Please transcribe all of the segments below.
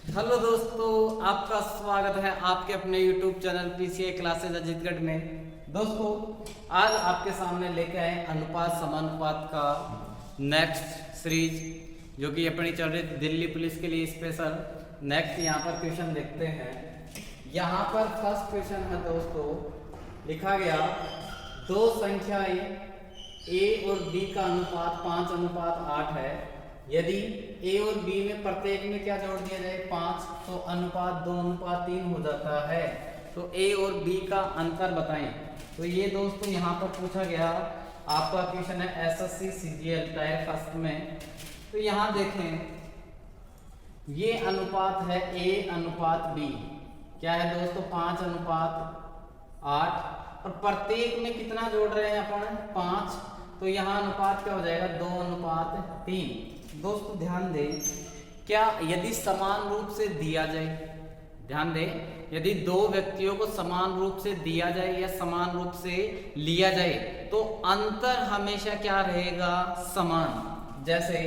Hello दोस्तों, आपका स्वागत है आपके अपने YouTube channel PCA classes Ajitgarh में। दोस्तों, आज आपके सामने लेके आए अनुपात समानुपात का नेक्स्ट सीरीज, जो कि अपनी चल रही दिल्ली पुलिस के लिए स्पेशल। नेक्स्ट यहाँ पर क्वेश्चन देखते हैं। यहाँ पर फर्स्ट क्वेश्चन है दोस्तों, लिखा गया दो संख्याएं ए और बी का अनुपात 5:8 है। यदि ए और बी में प्रत्येक में क्या जोड़ दिया जाए 5, तो अनुपात 2:3 हो जाता है। तो ए और बी का अंतर बताएं। तो ये दोस्तों यहाँ पर पूछा गया, आपका क्वेश्चन है एसएससी सीजीएल टायर फर्स्ट में। तो यहाँ देखें, ये अनुपात है ए अनुपात बी। क्या है दोस्तों 5:8, और प्रत्येक में कितना जोड़ रहे हैं अपन 5, तो यहाँ अनुपात क्या हो जाएगा 2:3। दोस्तों ध्यान दें, क्या यदि समान रूप से दिया जाए, ध्यान दें, यदि दो व्यक्तियों को समान रूप से दिया जाए या समान रूप से लिया जाए तो अंतर हमेशा क्या रहेगा समान। जैसे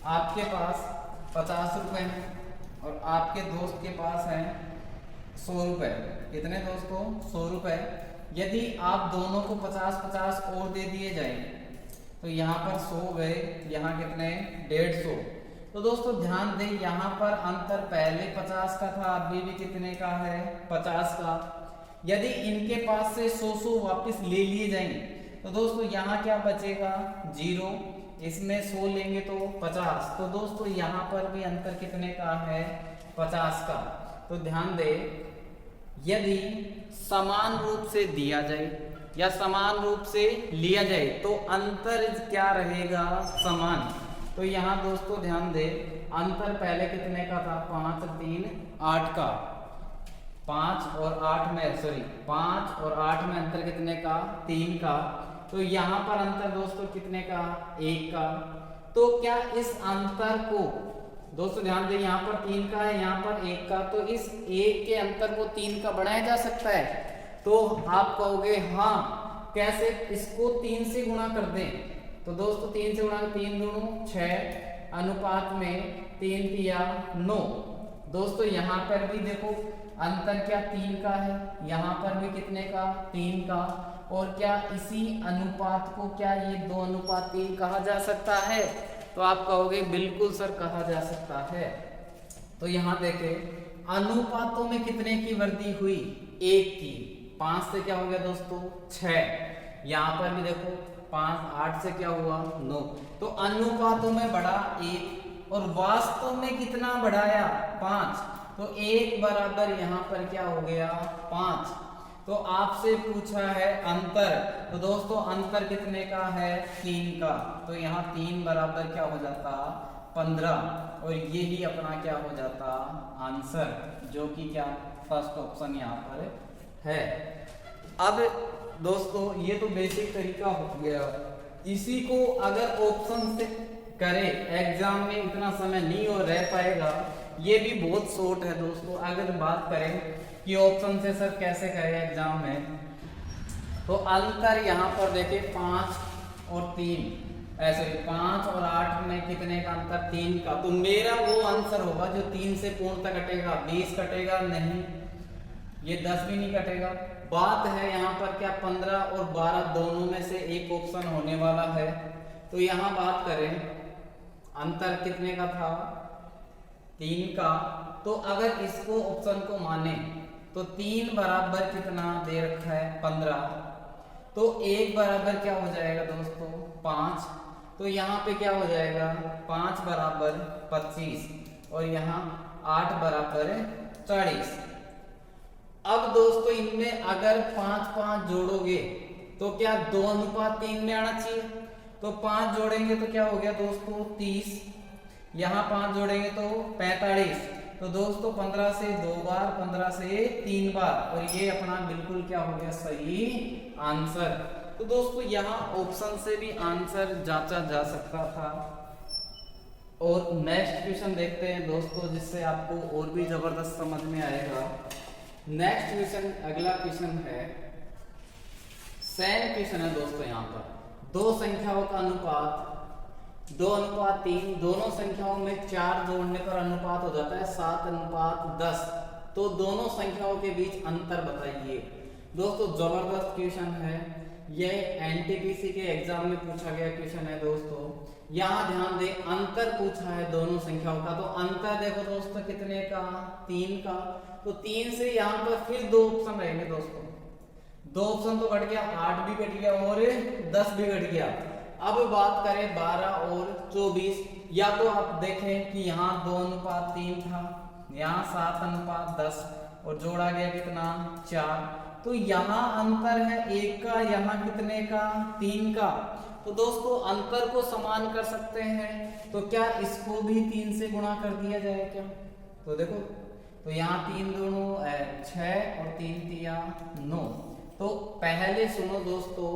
आपके पास 50 रुपए हैं और आपके दोस्त के पास है 100 रुपए। कितने दोस्तों 100 रुपए। यदि आप दोनों को 50-50 और दे दिए जाए तो यहाँ पर 100 गए, यहाँ कितने 150। तो दोस्तों ध्यान दें, यहाँ पर अंतर पहले 50 का था, अभी भी कितने का है 50 का। यदि इनके पास से 100 वापस ले लिए जाएंगे तो दोस्तों यहाँ क्या बचेगा 0, इसमें 100 लेंगे तो 50। तो दोस्तों यहाँ पर भी अंतर कितने का है 50 का। तो ध्यान दें, यदि समान रूप से दिया जाए या समान रूप से लिया जाए तो अंतर क्या रहेगा समान। तो यहाँ दोस्तों ध्यान दें, अंतर पहले कितने का था 5, 3, 8 का। 5 और 8 में अंतर कितने का 3 का। तो यहाँ पर अंतर दोस्तों कितने का 1 का। तो क्या इस अंतर को दोस्तों ध्यान दें, यहाँ पर 3 का है, यहाँ पर 1 का, तो इस 1 के अंतर को 3 का बढ़ाया जा सकता है। तो आप कहोगे हाँ कैसे, इसको 3 से गुणा कर दें। तो दोस्तों 3 से गुणा, 3 दूनी 6, अनुपात में 3 तिया 9। दोस्तों यहाँ पर भी देखो अंतर क्या 3 का है, यहाँ पर भी कितने का 3 का। और क्या इसी अनुपात को क्या ये 2:3 कहा जा सकता है। तो आप कहोगे बिल्कुल सर कहा जा सकता है। तो यहाँ देखें, अनुपातों में कितने की वृद्धि हुई 1 की। 5 से क्या हो गया दोस्तों 6। यहाँ पर भी देखो 5, 8 से क्या हुआ 9। तो अनुपातों में बढ़ा 1 और वास्तव में कितना बढ़ाया 5। तो 1 बराबर यहाँ पर क्या हो गया 5। तो आपसे पूछा है अंतर, तो दोस्तों अंतर कितने का है 3 का। तो यहाँ 3 बराबर क्या हो जाता 15, और ये ही अपना क्या हो जाता आंसर, जो कि क्या फर्स्ट ऑप्शन यहाँ पर है। अब दोस्तों ये तो बेसिक तरीका हो गया, इसी को अगर ऑप्शन से करें एग्जाम में इतना समय नहीं हो रह पाएगा, ये भी बहुत शॉर्ट है दोस्तों। अगर बात करें कि ऑप्शन से सर कैसे करें एग्जाम में, तो अंतर यहाँ पर देखिए 5 और 3, ऐसे 5 और 8 में कितने का अंतर 3 का। तो मेरा वो आंसर होगा जो 3 से पूर्णतः कटेगा। 20 कटेगा नहीं, ये 10 भी नहीं कटेगा। बात है यहाँ पर क्या 15 और 12 दोनों में से एक ऑप्शन होने वाला है। तो यहाँ बात करें अंतर कितने का था 3 का। तो अगर इसको ऑप्शन को माने तो 3 बराबर कितना दे रखा है 15। तो 1 बराबर क्या हो जाएगा दोस्तों 5। तो यहाँ पे क्या हो जाएगा 5 बराबर 25 और यहाँ 8 बराबर 40। अब दोस्तों इनमें अगर 5-5 जोड़ोगे तो क्या 2:3 में आना चाहिए। तो 5 जोड़ेंगे तो क्या हो गया दोस्तों 30, यहाँ 5 जोड़ेंगे तो 45। तो दोस्तों 15 से 2 बार, 15 से 3 बार, और ये अपना बिल्कुल क्या हो गया सही आंसर। तो दोस्तों यहाँ ऑप्शन से भी आंसर जांचा जा सकता था। और नेक्स्ट क्वेश्चन देखते हैं दोस्तों, जिससे आपको और भी जबरदस्त समझ में आएगा। नेक्स्ट क्वेश्चन, अगला क्वेश्चन है, सेम क्वेश्चन है दोस्तों। यहाँ पर दो संख्याओं का अनुपात 2:3, दोनों संख्याओं में 4 जोड़ने पर अनुपात हो जाता है 7:10। तो दोनों संख्याओं के बीच अंतर बताइए। दोस्तों जबरदस्त क्वेश्चन है, ये एनटीपीसी के एग्जाम में पूछा गया क्वेश्चन है दोस्तों। यहाँ ध्यान दें, अंतर पूछा है दोनों संख्याओं का, तो अंतर देखो दोस्तों कितने का, 3 का। तो 3 से यहाँ पर फिर 2 ऑप्शन रहेंगे दोस्तों, 2 ऑप्शन तो घट गया, 8 भी घट गया और 10 भी घट गया। अब बात करें 12 और 24, या तो आप देखें कि यहाँ 2:3 था, यहाँ 7:10 और जोड़ा गया कितना, 4। तो यहाँ अंतर है 1 का, यहाँ कितने का, 3 का। तो दोस्तों अंतर को समान कर सकते हैं, तो क्या इसको भी 3 से गुणा कर दिया जाए क्या? तो देखो, तो यहाँ 3 दूनो 6 और 3 तिया 9। तो पहले सुनो दोस्तों,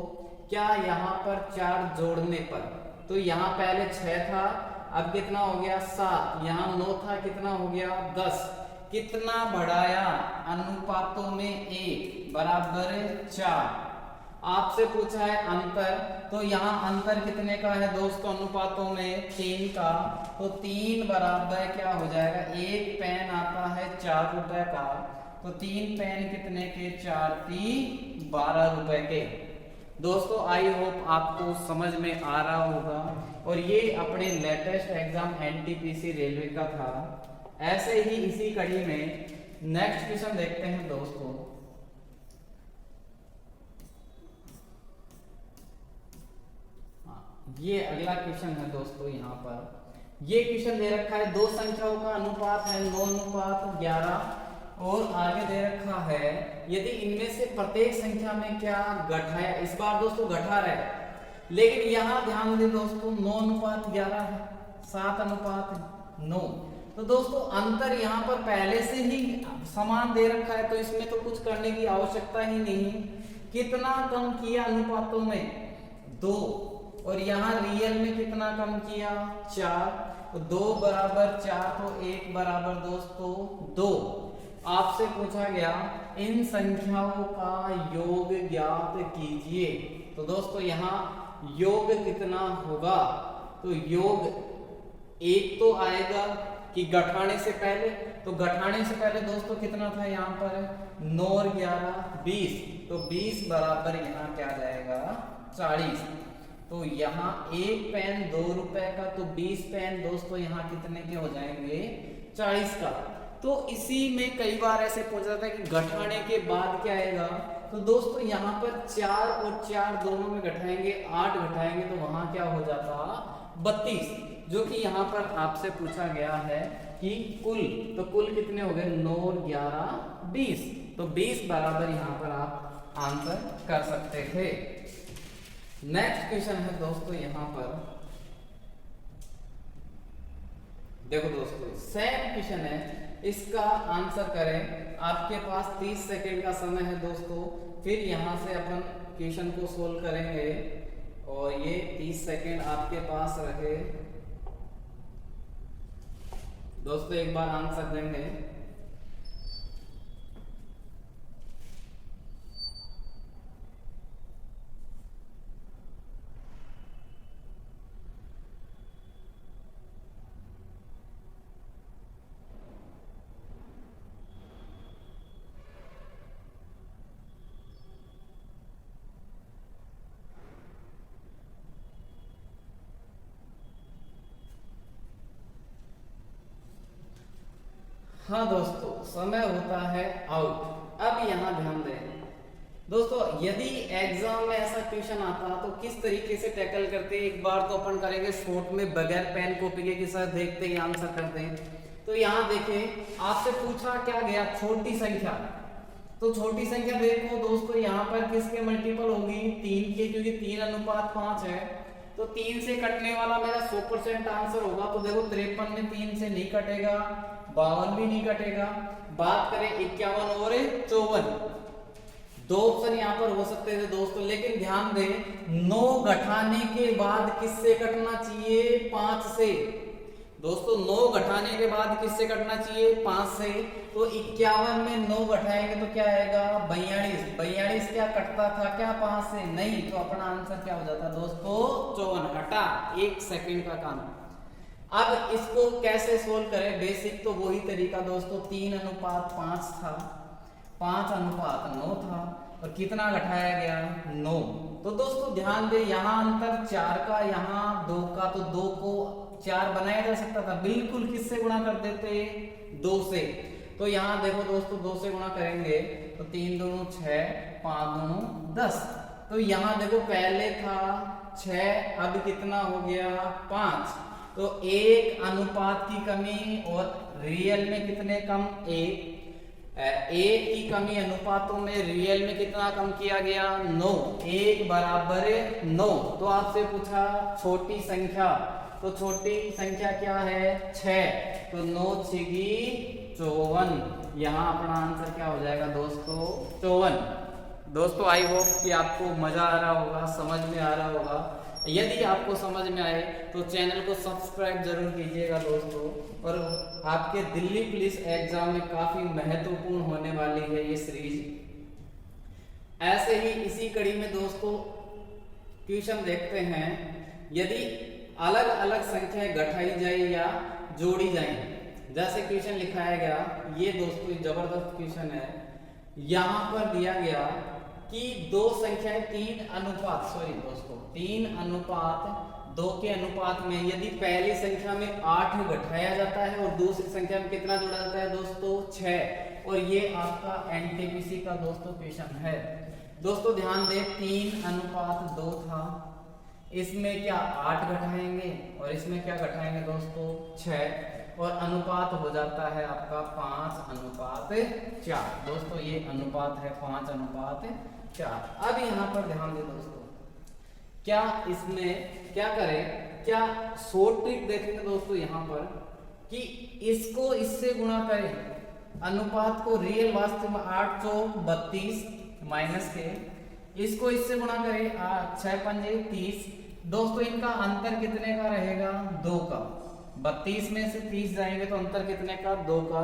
क्या यहाँ पर 4 जोड़ने पर, तो यहाँ पहले 6 था, अब कितना हो गया 7, यहाँ 9 था, कितना हो गया 10। कितना बढ़ाया, अनुपातों में 1 बराबर 4। आपसे पूछा है अंतर, तो यहाँ अंतर कितने का है दोस्तों, अनुपातों में 3 का। तो 3 बराबर क्या हो जाएगा, 1 पेन आता है 4 रुपए का, तो 3 पेन कितने के, 4 3 12 रुपए के। दोस्तों आई होप आपको समझ में आ रहा होगा, और ये अपने लेटेस्ट एग्जाम एनटीपीसी रेलवे का था। ऐसे ही इसी कड़ी में नेक्स्ट क्वेश्चन देखते हैं दोस्तों। ये अगला क्वेश्चन है दोस्तों, यहाँ पर ये क्वेश्चन दे रखा है, 2 संख्याओं का अनुपात है 9:11 और आगे दे रखा है यदि इनमें से प्रत्येक संख्या में क्या घटाया, इस बार दोस्तों घटा रहा है, लेकिन यहाँ ध्यान दें दोस्तों 9:11 है, 7:9। तो दोस्तों अंतर यहाँ पर पहले से ही समान दे रखा है, तो इसमें तो कुछ करने की आवश्यकता ही नहीं। कितना कम किया अनुपातों में, 2, और यहाँ रियल में कितना कम किया, 4। तो 2 बराबर 4, तो 1 बराबर दोस्तों 2। आपसे पूछा गया इन संख्याओं का योग ज्ञात कीजिए। तो दोस्तों यहाँ योग कितना होगा, तो योग 1 तो आएगा कि घटाने से पहले, तो घटाने से पहले दोस्तों कितना था यहाँ पर, 9 और 11 20। तो 20 बराबर यहाँ क्या जाएगा, 40। तो यहाँ 1 पेन 2 रुपए का, तो 20 पेन दोस्तों यहाँ कितने के हो जाएंगे, 40 का। तो इसी में कई बार ऐसे पूछा जाता है कि घटाने के बाद क्या आएगा, तो दोस्तों यहाँ पर 4 और 4 दोनों में घटाएंगे, 8 घटाएंगे, तो वहां क्या हो जाता, 32, जो कि यहाँ पर आपसे पूछा गया है कि कुल, तो कुल कितने हो गए, 9 और 11 20। तो 20 बराबर यहाँ पर आप आंसर कर सकते थे। नेक्स्ट क्वेश्चन है दोस्तों, यहाँ पर देखो दोस्तों सेम क्वेश्चन है, इसका आंसर करें। आपके पास 30 सेकेंड का समय है दोस्तों, फिर यहाँ से अपन क्वेश्चन को सोल्व करेंगे, और ये 30 सेकेंड आपके पास रहे दोस्तों, एक बार आंसर देंगे। हाँ दोस्तों समय होता है आउट। अब यहाँ ध्यान दें दोस्तों, यदि एग्जाम में ऐसा क्वेश्चन आता तो किस तरीके से टैकल करते हैं, एक बार तो अपन करेंगे शॉर्ट में बगैर पेन कॉपी के साथ देखते ही आंसर करते हैं। तो यहाँ देखें आपसे पूछा क्या गया, छोटी संख्या। तो छोटी संख्या देखो दोस्तों, यहाँ पर किसके मल्टीपल होगी, 3 के, क्योंकि 3:5 है। तो 3 से कटने वाला मेरा 100% आंसर होगा। तो देखो 53 में 3 से नहीं कटेगा, 52 भी नहीं कटेगा। बात करें 51 और 54, 2 ऑप्शन यहाँ पर हो सकते थे दोस्तों, लेकिन ध्यान दें 9 घटाने के बाद किससे कटना चाहिए, 5 से। दोस्तों 9 घटाने के बाद किससे कटना चाहिए? 5 से। तो 51 में 9 घटाएंगे तो क्या आएगा? 42। 42 क्या कटता था क्या 5 से? नहीं। तो अपना आंसर क्या हो जाता दोस्तों? 54। हटा 1 सेकंड का काम। अब इसको कैसे सोल्व करें? बेसिक तो वही तरीका दोस्तों, 3:5 था, 5:9 था, और कितना घटाया गया? 9। तो दोस्तों ध्यान दे, यहाँ अंतर 4 का, यहाँ 2 का, तो 2 को 4 बनाया जा सकता था, बिल्कुल किससे गुणा कर देते? 2 से। तो यहाँ देखो दोस्तों 2 से गुणा करेंगे तो 3 दूनी 6, 5 दूनी 10। तो यहाँ देखो पहले था 6, अब कितना हो गया? 5। तो 1 अनुपात की कमी, और रियल में कितने कम? 1 की कमी अनुपातों में रियल में कितना कम किया गया? 9। 1 बराबर 9। तो आपसे पूछा छोटी संख्या, तो छोटी संख्या क्या है? 6। तो 9 छिगी 54। यहाँ अपना आंसर क्या हो जाएगा दोस्तों? 54। दोस्तों आई होप कि आपको मजा आ रहा होगा, समझ में आ रहा होगा। यदि आपको समझ में आए तो चैनल को सब्सक्राइब जरूर कीजिएगा दोस्तों। और आपके दिल्ली पुलिस एग्जाम में काफी महत्वपूर्ण होने वाली है ये सीरीज। ऐसे ही इसी कड़ी में दोस्तों क्वेश्चन देखते हैं। यदि अलग अलग संख्याएं घटाई जाए या जोड़ी जाए, जैसे क्वेश्चन लिखाया गया, ये दोस्तों जबरदस्त क्वेश्चन है। यहां पर दिया गया कि 2 संख्याएं 3:2 के अनुपात में यदि पहली संख्या में 8 घटाया जाता है और दूसरी संख्या में कितना जोड़ा जाता है दोस्तों? 6। और ये आपका एनटीपीसी का दोस्तों क्वेश्चन है। दोस्तों ध्यान दें, 3:2 था, इसमें क्या 8 घटाएंगे और इसमें क्या घटाएंगे दोस्तों? 6, और अनुपात हो जाता है आपका 5:4। दोस्तों ये अनुपात है 5:4। अब यहाँ पर ध्यान दें दोस्तों, क्या इसमें क्या करें? क्या शॉर्ट ट्रिक देखेंगे दोस्तों यहाँ पर कि इसको इससे गुणा करें, अनुपात को रियल वास्तव में 8 चौक 32 माइनस के, इसको इससे गुणा करें 6 पंजे 30। दोस्तों इनका अंतर कितने का रहेगा? 2 का। 32 में से 30 जाएंगे तो अंतर कितने का? 2 का।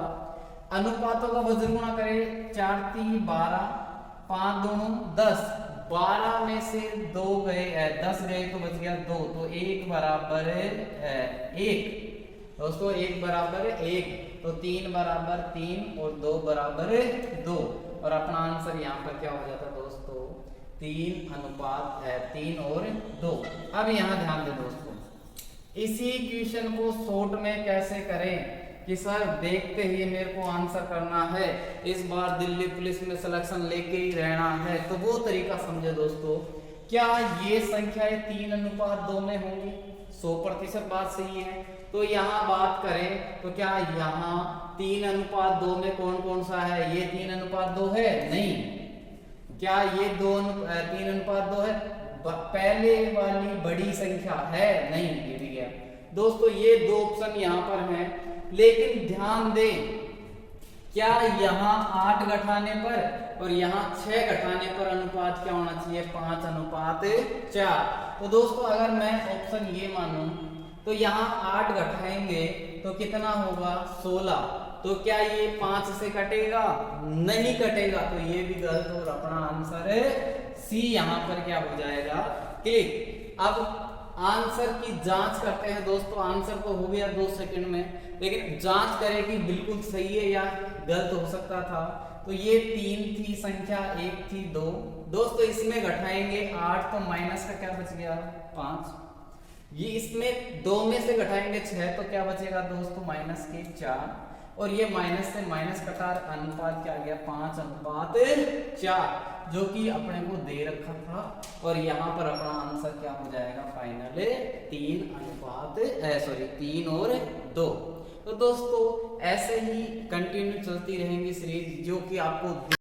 अनुपातों का वजन गुणा करें, 4 3 12, 5 दूनी 10, 12 में से 2 गए 10 गए तो बच गया 2। तो 1 बराबर 1। दोस्तों 1 बराबर 1, तो 3 बराबर 3 और 2 बराबर 2। और अपना आंसर यहाँ पर क्या हो जाता दोस्तों? 3 और 2। अब यहाँ ध्यान दें दोस्तों, इसी क्वेश्चन को शॉर्ट में कैसे करें कि सर देखते ही मेरे को आंसर करना है, इस बार दिल्ली पुलिस में सिलेक्शन लेके ही रहना है, तो वो तरीका समझे दोस्तों। क्या ये संख्याएं 3:2 में होंगी? 100% बात सही है। तो यहाँ बात करें तो क्या यहाँ 3:2 में कौन कौन सा है? ये 3:2 है? नहीं। क्या ये 3:2 है? पहले वाली बड़ी संख्या है? नहीं, ये भी गया। दोस्तों ये 2 ऑप्शन यहाँ पर हैं, लेकिन ध्यान दें, क्या यहाँ 8 घटाने पर और यहाँ 6 घटाने पर अनुपात क्या होना चाहिए? 5:4। तो दोस्तों अगर मैं ऑप्शन ये मानूं तो यहाँ 8 घटाएंगे तो कितना होगा? 16। तो क्या ये 5 से कटेगा? नहीं कटेगा, तो ये भी गलत। और अपना आंसर सी यहाँ पर क्या हो जाएगा? क्लिक। अब आंसर की जांच करते हैं दोस्तों। आंसर तो हो गया 2 सेकंड में, लेकिन जांच करें कि बिल्कुल सही है या गलत हो सकता था। तो ये 3 थी संख्या, 1 थी 2। दोस्तों इसमें घटाएंगे 8 तो माइनस का क्या बच गया? 5। ये इसमें 2 में से घटाएंगे 6 तो क्या बचेगा दोस्तों? माइनस के 4। और ये माइनस से माइनस कटा, अनुपात क्या आ गया? 5:4, जो कि अपने को दे रखा था। और यहाँ पर अपना आंसर क्या हो जाएगा फाइनल? 3 और 2। तो दोस्तों ऐसे ही कंटिन्यू चलती रहेंगी सीरीज, जो कि आपको